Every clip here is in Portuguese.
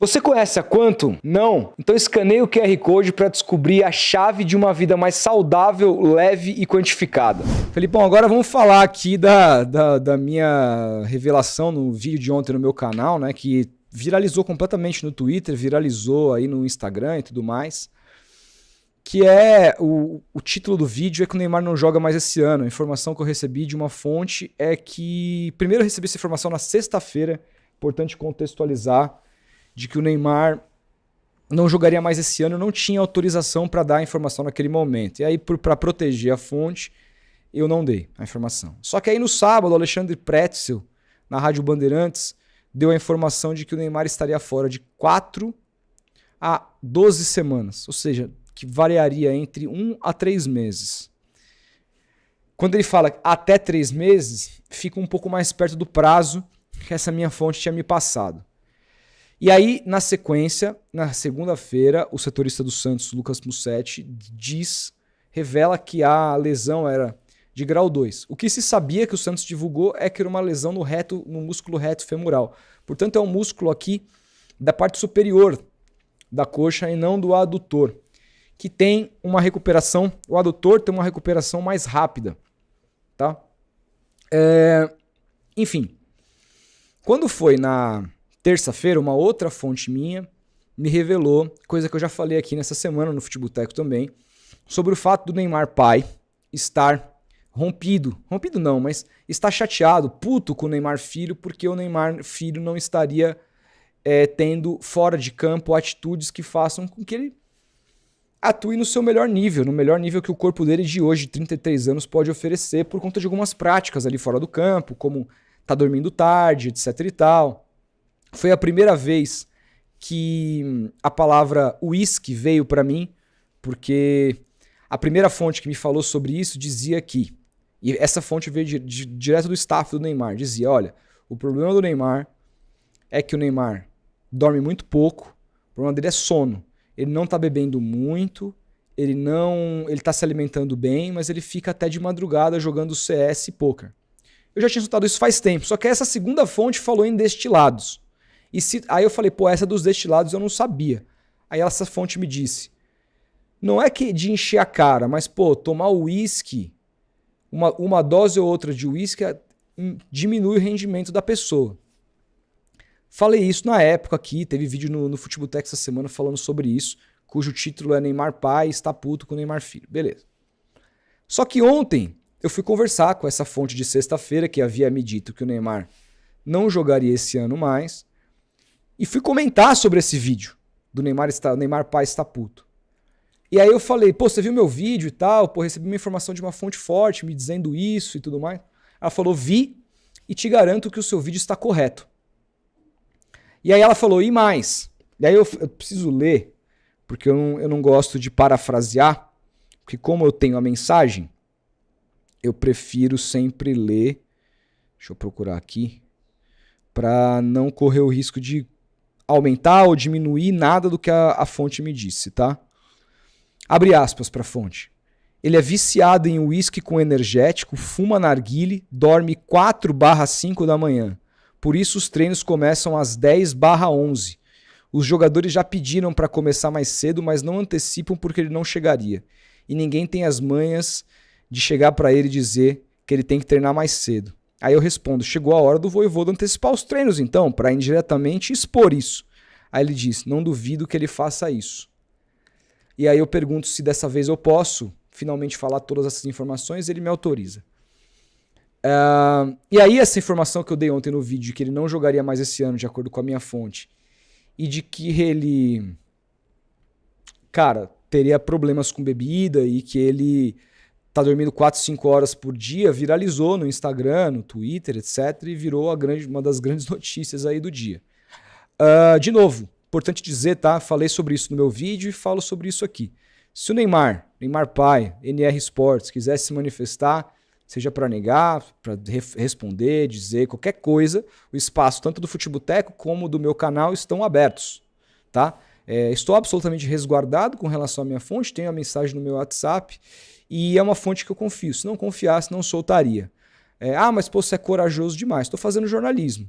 Você conhece a Quantum? Não? Então escaneie o QR Code para descobrir a chave de uma vida mais saudável, leve e quantificada. Felipão, agora vamos falar aqui da minha revelação no vídeo de ontem no meu canal, né? Que viralizou completamente no Twitter, viralizou aí no Instagram e tudo mais. Que é o título do vídeo é que o Neymar não joga mais esse ano. A informação que eu recebi de uma fonte é que... Primeiro eu recebi essa informação na sexta-feira, importante contextualizar, de que o Neymar não jogaria mais esse ano, não tinha autorização para dar a informação naquele momento. E aí, para proteger a fonte, eu não dei a informação. Só que aí no sábado, o Alexandre Pretzel, na Rádio Bandeirantes, deu a informação de que o Neymar estaria fora de 4 a 12 semanas. Ou seja, que variaria entre 1 a 3 meses. Quando ele fala até 3 meses, fica um pouco mais perto do prazo que essa minha fonte tinha me passado. E aí, na sequência, na segunda-feira, o setorista do Santos, Lucas Mussetti, revela que a lesão era de grau 2. O que se sabia que o Santos divulgou é que era uma lesão no músculo reto femoral. Portanto, é um músculo aqui da parte superior da coxa e não do adutor, que tem uma recuperação, o adutor tem uma recuperação mais rápida, tá? Enfim, quando foi na terça-feira, uma outra fonte minha me revelou, coisa que eu já falei aqui nessa semana no Futeboteco também, sobre o fato do Neymar pai estar rompido não, mas está chateado, puto com o Neymar filho, porque o Neymar filho não estaria tendo fora de campo atitudes que façam com que ele atue no seu melhor nível, no melhor nível que o corpo dele de hoje, 33 anos, pode oferecer por conta de algumas práticas ali fora do campo, como tá dormindo tarde, etc e tal. Foi a primeira vez que a palavra uísque veio para mim, porque a primeira fonte que me falou sobre isso dizia que, e essa fonte veio direto do staff do Neymar, dizia, olha, o problema do Neymar é que o Neymar dorme muito pouco, o problema dele é sono. Ele não tá bebendo muito, ele tá se alimentando bem, mas ele fica até de madrugada jogando CS e poker. Eu já tinha escutado isso faz tempo, só que essa segunda fonte falou em destilados. Aí eu falei, pô, essa dos destilados eu não sabia. Aí essa fonte me disse, não é que de encher a cara, mas pô, tomar uísque, uma dose ou outra de uísque diminui o rendimento da pessoa. Falei isso na época aqui, teve vídeo no Futeboteco essa semana falando sobre isso, cujo título é Neymar pai está puto com Neymar filho. Beleza. Só que ontem eu fui conversar com essa fonte de sexta-feira que havia me dito que o Neymar não jogaria esse ano mais e fui comentar sobre esse vídeo do Neymar pai está puto. E aí eu falei, pô, você viu meu vídeo e tal? Pô, recebi uma informação de uma fonte forte me dizendo isso e tudo mais. Ela falou, vi e te garanto que o seu vídeo está correto. E aí ela falou, e mais? E aí eu preciso ler, porque eu não gosto de parafrasear, porque como eu tenho a mensagem, eu prefiro sempre ler, deixa eu procurar aqui, para não correr o risco de aumentar ou diminuir nada do que a fonte me disse, tá? Abre aspas para a fonte. Ele é viciado em uísque com energético, fuma narguile, dorme 4/5 da manhã. Por isso os treinos começam às 10/11. Os jogadores já pediram para começar mais cedo, mas não antecipam porque ele não chegaria. E ninguém tem as manhas de chegar para ele e dizer que ele tem que treinar mais cedo. Aí eu respondo, chegou a hora do Vojvoda antecipar os treinos então, para indiretamente expor isso. Aí ele diz, não duvido que ele faça isso. E aí eu pergunto se dessa vez eu posso finalmente falar todas essas informações, ele me autoriza. E aí essa informação que eu dei ontem no vídeo, de que ele não jogaria mais esse ano, de acordo com a minha fonte, e de que ele, cara, teria problemas com bebida e que ele tá dormindo 4, 5 horas por dia, viralizou no Instagram, no Twitter, etc. E virou uma das grandes notícias aí do dia. De novo, importante dizer, tá? Falei sobre isso no meu vídeo e falo sobre isso aqui. Se o Neymar pai, NR Sports, quiser se manifestar, seja para negar, para responder, dizer qualquer coisa, o espaço tanto do Futeboteco como do meu canal estão abertos, tá? Estou absolutamente resguardado com relação à minha fonte, tenho a mensagem no meu WhatsApp e é uma fonte que eu confio. Se não confiasse, não soltaria. Mas pô, você é corajoso demais. Estou fazendo jornalismo.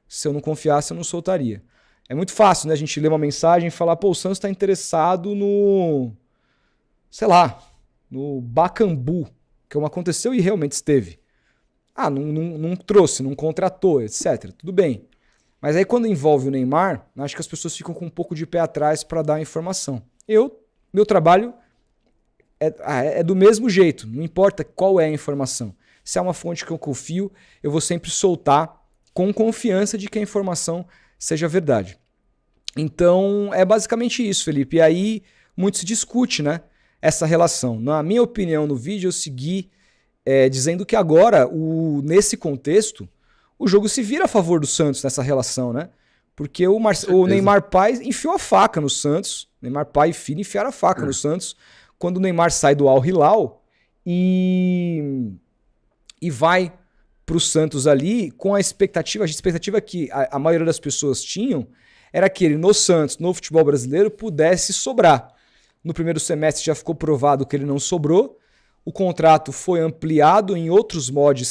Se eu não confiasse, eu não soltaria. É muito fácil, né? A gente ler uma mensagem e falar, pô, o Santos está interessado no, sei lá, no Bacambu, que aconteceu e realmente esteve. Ah, não trouxe, não contratou, etc. Tudo bem. Mas aí quando envolve o Neymar, acho que as pessoas ficam com um pouco de pé atrás para dar a informação. Meu trabalho é do mesmo jeito, não importa qual é a informação. Se é uma fonte que eu confio, eu vou sempre soltar com confiança de que a informação seja verdade. Então, é basicamente isso, Felipe. E aí, muito se discute, né? Essa relação. Na minha opinião, no vídeo, eu segui dizendo que agora, nesse contexto, o jogo se vira a favor do Santos nessa relação, né? Porque o Neymar pai enfiou a faca no Santos. Neymar pai e filho enfiaram a faca no Santos quando o Neymar sai do Al Hilal e vai para o Santos ali com a expectativa que a maioria das pessoas tinham era que ele no Santos, no futebol brasileiro, pudesse sobrar. No primeiro semestre já ficou provado que ele não sobrou. O contrato foi ampliado em outros moldes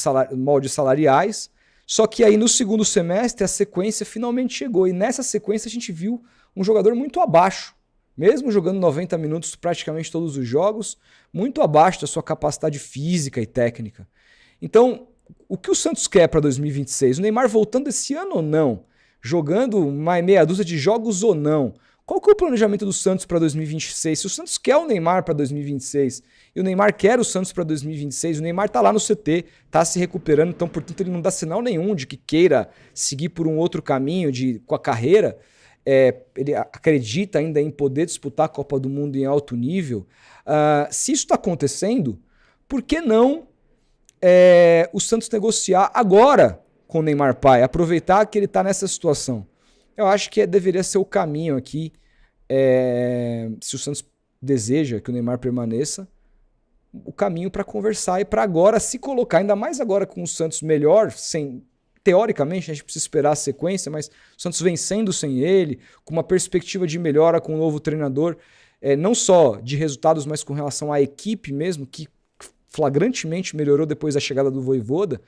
salariais. Só que aí no segundo semestre a sequência finalmente chegou. E nessa sequência a gente viu um jogador muito abaixo. Mesmo jogando 90 minutos praticamente todos os jogos, muito abaixo da sua capacidade física e técnica. Então, o que o Santos quer para 2026? O Neymar voltando esse ano ou não? Jogando uma meia dúzia de jogos ou não? Qual que é o planejamento do Santos para 2026? Se o Santos quer o Neymar para 2026 e o Neymar quer o Santos para 2026, o Neymar está lá no CT, está se recuperando, então, portanto, ele não dá sinal nenhum de que queira seguir por um outro caminho com a carreira. Ele acredita ainda em poder disputar a Copa do Mundo em alto nível. Se isso está acontecendo, por que não o Santos negociar agora com o Neymar pai? Aproveitar que ele está nessa situação. Eu acho que deveria ser o caminho aqui, se o Santos deseja que o Neymar permaneça, o caminho para conversar e para agora se colocar, ainda mais agora com o Santos melhor, teoricamente, a gente precisa esperar a sequência, mas o Santos vencendo sem ele, com uma perspectiva de melhora com o novo treinador, não só de resultados, mas com relação à equipe mesmo, que flagrantemente melhorou depois da chegada do Vojvoda.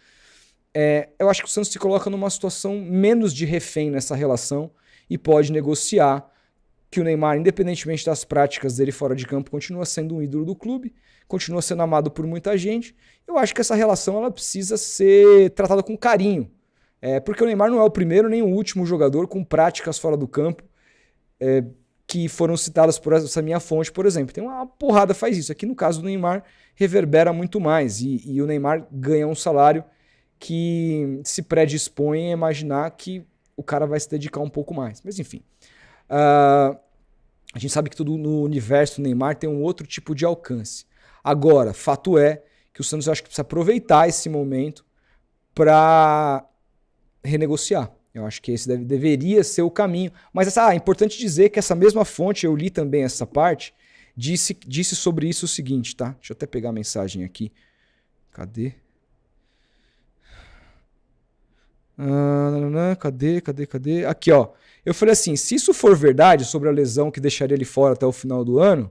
Eu acho que o Santos se coloca numa situação menos de refém nessa relação e pode negociar que o Neymar, independentemente das práticas dele fora de campo, continua sendo um ídolo do clube, continua sendo amado por muita gente. Eu acho que essa relação ela precisa ser tratada com carinho. Porque o Neymar não é o primeiro nem o último jogador com práticas fora do campo que foram citadas por essa minha fonte, por exemplo. Tem uma porrada faz isso. Aqui no caso do Neymar reverbera muito mais e o Neymar ganha um salário que se predispõe a imaginar que o cara vai se dedicar um pouco mais. Mas enfim, a gente sabe que tudo no universo do Neymar tem um outro tipo de alcance. Agora, fato é que o Santos acho que precisa aproveitar esse momento para renegociar. Eu acho que esse deveria ser o caminho. Mas é importante dizer que essa mesma fonte, eu li também essa parte, disse sobre isso o seguinte, tá? Deixa eu até pegar a mensagem aqui. Cadê? Cadê? Aqui, ó. Eu falei assim, se isso for verdade sobre a lesão que deixaria ele fora até o final do ano,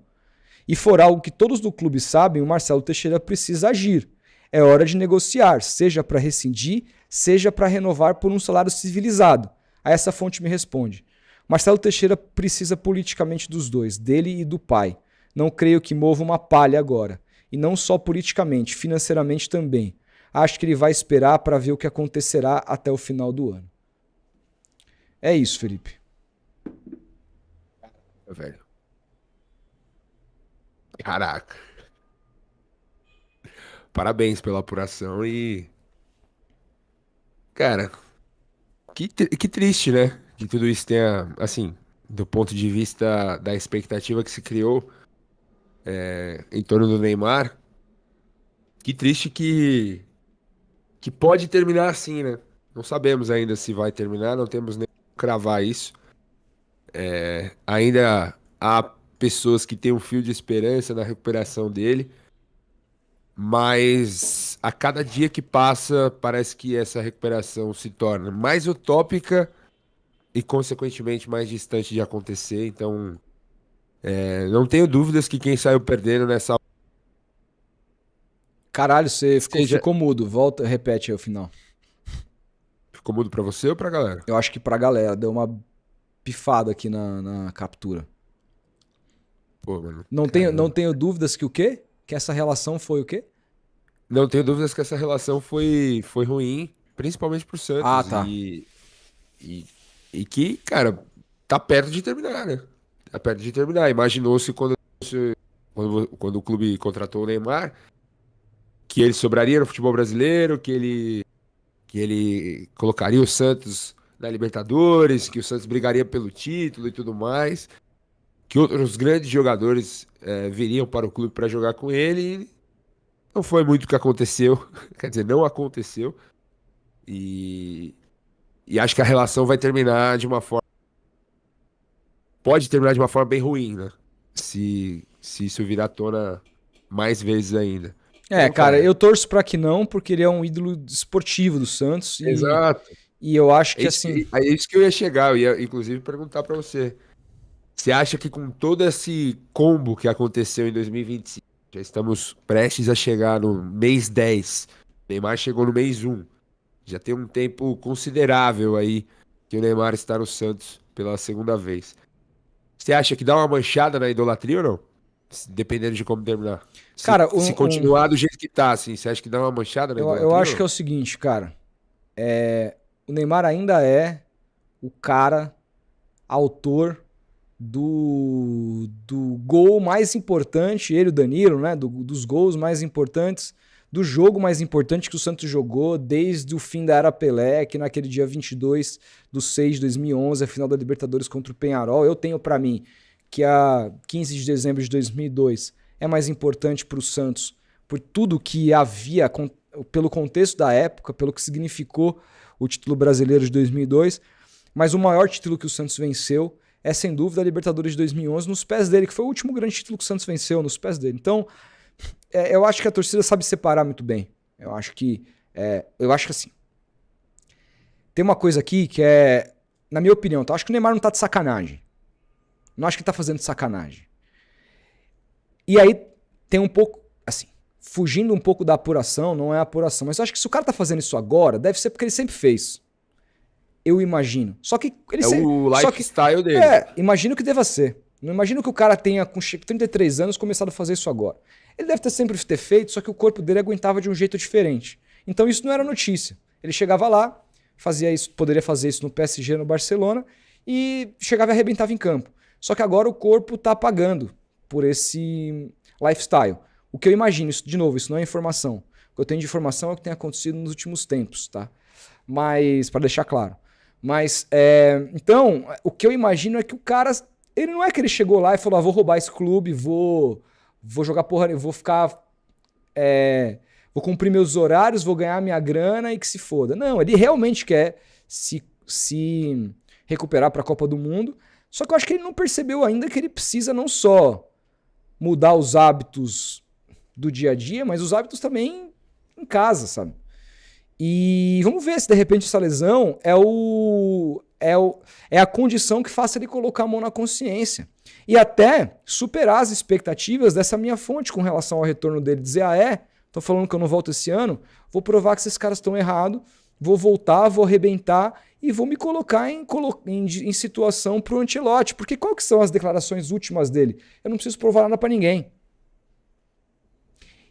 e for algo que todos do clube sabem, o Marcelo Teixeira precisa agir. É hora de negociar, seja para rescindir, seja para renovar por um salário civilizado. Aí essa fonte me responde. Marcelo Teixeira precisa politicamente dos dois, dele e do pai. Não creio que mova uma palha agora. E não só politicamente, financeiramente também. Acho que ele vai esperar para ver o que acontecerá até o final do ano. É isso, Felipe. Velho. Caraca. Parabéns pela apuração e... Cara, que triste, né? Que tudo isso tenha, assim, do ponto de vista da expectativa que se criou em torno do Neymar. Que triste que pode terminar assim, né? Não sabemos ainda se vai terminar, não temos nem como cravar isso. Ainda há pessoas que têm um fio de esperança na recuperação dele, mas a cada dia que passa, parece que essa recuperação se torna mais utópica e, consequentemente, mais distante de acontecer. Então, não tenho dúvidas que quem saiu perdendo nessa Caralho, você seja. ficou mudo. Volta, repete aí o final. Ficou mudo pra você ou pra galera? Eu acho que pra galera deu uma pifado aqui na captura. Pô, mano. Não tenho dúvidas que o quê? Que essa relação foi o quê? Não tenho dúvidas que essa relação foi ruim, principalmente pro Ah, Santos. tá. E, e que, cara, tá perto de terminar, né? Tá perto de terminar. Imaginou-se quando o clube contratou o Neymar, que ele sobraria no futebol brasileiro, que ele colocaria o Santos na Libertadores, que o Santos brigaria pelo título e tudo mais, que outros grandes jogadores viriam para o clube para jogar com ele. E não foi muito o que aconteceu, quer dizer, não aconteceu. E, e acho que a relação vai terminar de uma forma. Pode terminar de uma forma bem ruim, né? Se isso virar à tona mais vezes ainda. Então, Cara, cara, eu torço pra que não, porque ele é um ídolo esportivo do Santos exato. e eu acho É que isso assim, é isso que eu ia chegar. Eu ia, inclusive, perguntar pra você. Você acha que com todo esse combo que aconteceu em 2025, já estamos prestes a chegar no mês 10, Neymar chegou no mês 1, já tem um tempo considerável aí que o Neymar está no Santos pela segunda vez. Você acha que dá uma manchada na idolatria ou não? Dependendo de como terminar. Se, cara, se continuar do jeito que tá, assim, você acha que dá uma manchada na eu idolatria ou acho que é não? o seguinte, cara, o Neymar ainda é o cara autor do gol mais importante, ele e o Danilo, né? Dos gols mais importantes, do jogo mais importante que o Santos jogou desde o fim da era Pelé, que naquele dia 22/6/2011, a final da Libertadores contra o Peñarol. Eu tenho pra mim que a 15 de dezembro de 2002 é mais importante pro Santos por tudo que havia, pelo contexto da época, pelo que significou o título brasileiro de 2002, mas o maior título que o Santos venceu é sem dúvida a Libertadores de 2011 nos pés dele, que foi o último grande título que o Santos venceu nos pés dele. Então, eu acho que a torcida sabe separar muito bem. Eu acho que assim, tem uma coisa aqui que é, na minha opinião, tá? Eu acho que o Neymar não tá de sacanagem. Não acho que ele tá fazendo de sacanagem. E aí tem um pouco, assim, fugindo um pouco da apuração, não é apuração, mas eu acho que se o cara tá fazendo isso agora, deve ser porque ele sempre fez. Eu imagino. Só que ele É o lifestyle dele. Imagino que deva ser. Não imagino que o cara tenha, com 33 anos, começado a fazer isso agora. Ele deve sempre ter feito, só que o corpo dele aguentava de um jeito diferente. Então isso não era notícia. Ele chegava lá, fazia isso, poderia fazer isso no PSG, no Barcelona, e chegava e arrebentava em campo. Só que agora o corpo tá pagando por esse lifestyle. O que eu imagino, isso, de novo, isso não é informação. O que eu tenho de informação é o que tem acontecido nos últimos tempos, tá? Mas, para deixar claro. Mas, então, o que eu imagino é que o cara, ele não é que ele chegou lá e falou, vou roubar esse clube, vou jogar porra, vou ficar, vou cumprir meus horários, vou ganhar minha grana e que se foda. Não, ele realmente quer se recuperar para a Copa do Mundo, só que eu acho que ele não percebeu ainda que ele precisa não só mudar os hábitos do dia a dia, mas os hábitos também em casa, sabe? E vamos ver se de repente essa lesão é a condição que faça ele colocar a mão na consciência. E até superar as expectativas dessa minha fonte com relação ao retorno dele. Dizer, tô falando que eu não volto esse ano, vou provar que esses caras estão errados, vou voltar, vou arrebentar e vou me colocar em situação pro Ancelotti. Porque qual que são as declarações últimas dele? Eu não preciso provar nada pra ninguém.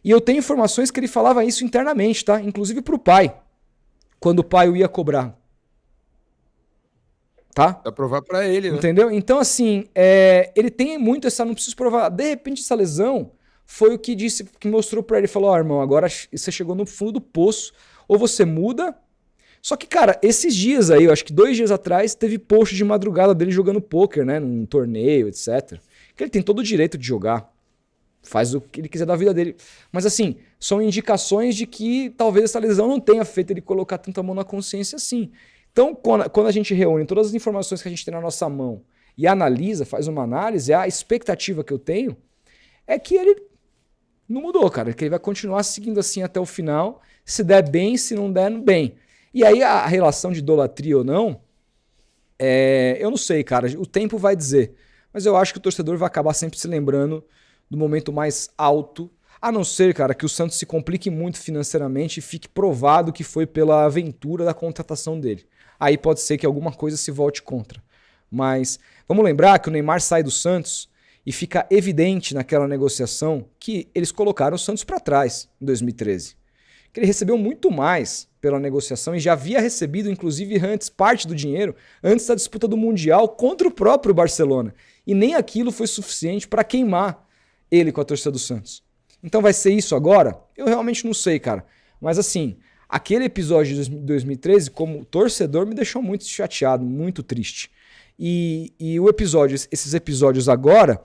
E eu tenho informações que ele falava isso internamente, tá? Inclusive pro pai, quando o pai o ia cobrar. Tá? Dá provar pra ele, né? Entendeu? Então, assim, ele tem muito essa, não preciso provar. De repente, essa lesão foi o que disse, que mostrou pra ele, falou, irmão, agora você chegou no fundo do poço, ou você muda. Só que, cara, esses dias aí, eu acho que 2 dias atrás, teve post de madrugada dele jogando pôquer, né? Num torneio, etc. Que ele tem todo o direito de jogar. Faz o que ele quiser da vida dele. Mas assim, são indicações de que talvez essa lesão não tenha feito ele colocar tanta mão na consciência assim. Então, quando a gente reúne todas as informações que a gente tem na nossa mão e analisa, faz uma análise, a expectativa que eu tenho é que ele não mudou, cara. Que ele vai continuar seguindo assim até o final. Se der bem, se não der, bem. E aí a relação de idolatria ou não, eu não sei, cara. O tempo vai dizer. Mas eu acho que o torcedor vai acabar sempre se lembrando do momento mais alto, a não ser, cara, que o Santos se complique muito financeiramente e fique provado que foi pela aventura da contratação dele. Aí pode ser que alguma coisa se volte contra. Mas vamos lembrar que o Neymar sai do Santos e fica evidente naquela negociação que eles colocaram o Santos para trás em 2013. Que ele recebeu muito mais pela negociação e já havia recebido, inclusive, antes parte do dinheiro, antes da disputa do Mundial contra o próprio Barcelona. E nem aquilo foi suficiente para queimar ele com a torcida do Santos. Então vai ser isso agora? Eu realmente não sei, cara. Mas assim, aquele episódio de 2013, como torcedor, me deixou muito chateado, muito triste. E esses episódios agora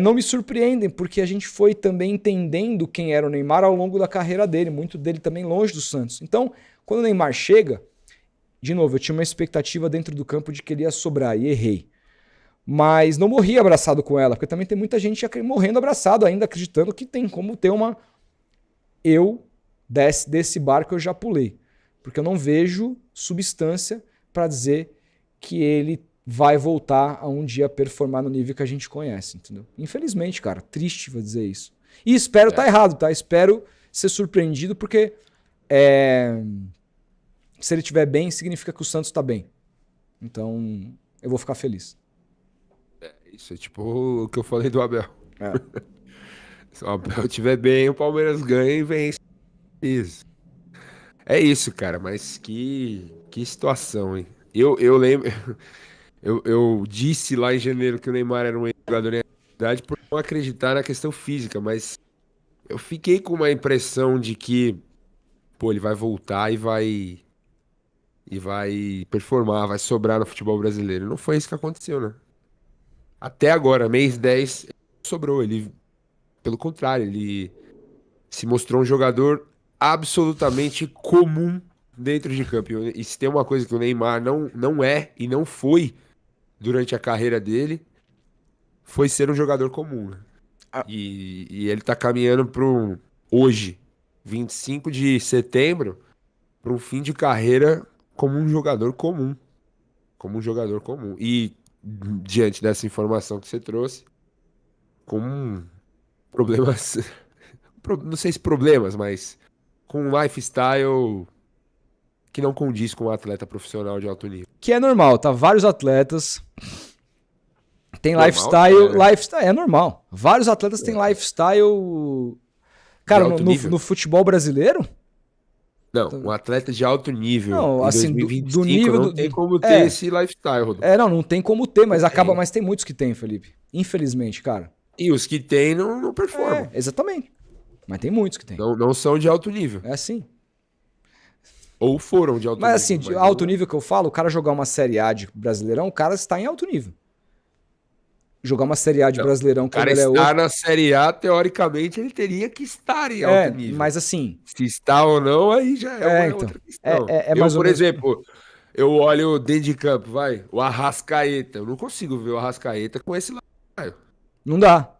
não me surpreendem, porque a gente foi também entendendo quem era o Neymar ao longo da carreira dele, muito dele também longe do Santos. Então, quando o Neymar chega, de novo, eu tinha uma expectativa dentro do campo de que ele ia sobrar, e errei. Mas não morri abraçado com ela, porque também tem muita gente morrendo abraçado ainda, acreditando que tem como ter uma... desse barco eu já pulei. Porque eu não vejo substância para dizer que ele vai voltar a um dia performar no nível que a gente conhece, entendeu? Infelizmente, cara, triste vou dizer isso. E espero estar errado, tá? Espero ser surpreendido, porque se ele estiver bem, significa que o Santos está bem. Então, eu vou ficar feliz. Isso é tipo o que eu falei do Abel. Se o Abel estiver bem, o Palmeiras ganha e vence. Isso. É isso, cara, mas que situação, hein? Eu lembro... Eu disse lá em janeiro que o Neymar era um jogador em atividade por não acreditar na questão física, mas eu fiquei com uma impressão de que, pô, ele vai voltar e vai performar, vai sobrar no futebol brasileiro. Não foi isso que aconteceu, né? Até agora, mês 10, ele sobrou. Ele, pelo contrário, ele se mostrou um jogador absolutamente comum dentro de campo. E se tem uma coisa que o Neymar não é e não foi durante a carreira dele, foi ser um jogador comum. E ele tá caminhando hoje, 25 de setembro, para um fim de carreira como um jogador comum. Como um jogador comum. E diante dessa informação que você trouxe, com problemas, não sei se problemas, mas com um lifestyle que não condiz com um atleta profissional de alto nível. Que é normal, tá? Vários atletas tem Normal, lifestyle, é normal. Vários atletas têm lifestyle. Cara, no futebol brasileiro? Não, um atleta de alto nível não, em assim, 2025 do nível não tem como ter esse lifestyle, Rodolfo. Não tem como ter, mas mas tem muitos que tem, Felipe. Infelizmente, cara. E os que tem não performam. Exatamente. Mas tem muitos que tem. Não são de alto nível. É assim. Ou foram de alto nível. Mas assim, de alto nível que eu falo, o cara jogar uma Série A de Brasileirão, o cara está em alto nível. Jogar uma Série A de Brasileirão como ele é hoje. O cara estar na Série A, teoricamente, ele teria que estar em alto nível. Mas assim... Se está ou não, aí já é uma outra questão. Por exemplo, eu olho dentro de campo, o Arrascaeta. Eu não consigo ver o Arrascaeta com esse lado. Não dá.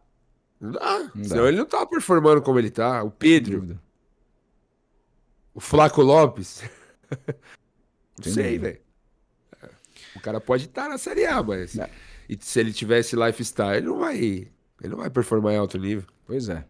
Não dá. Senão ele não tá performando como ele tá. O Pedro. O Flaco Lopes. Não sei, velho. O cara pode estar na Série A, mas... E se ele tivesse lifestyle, ele não vai performar em alto nível. Pois é.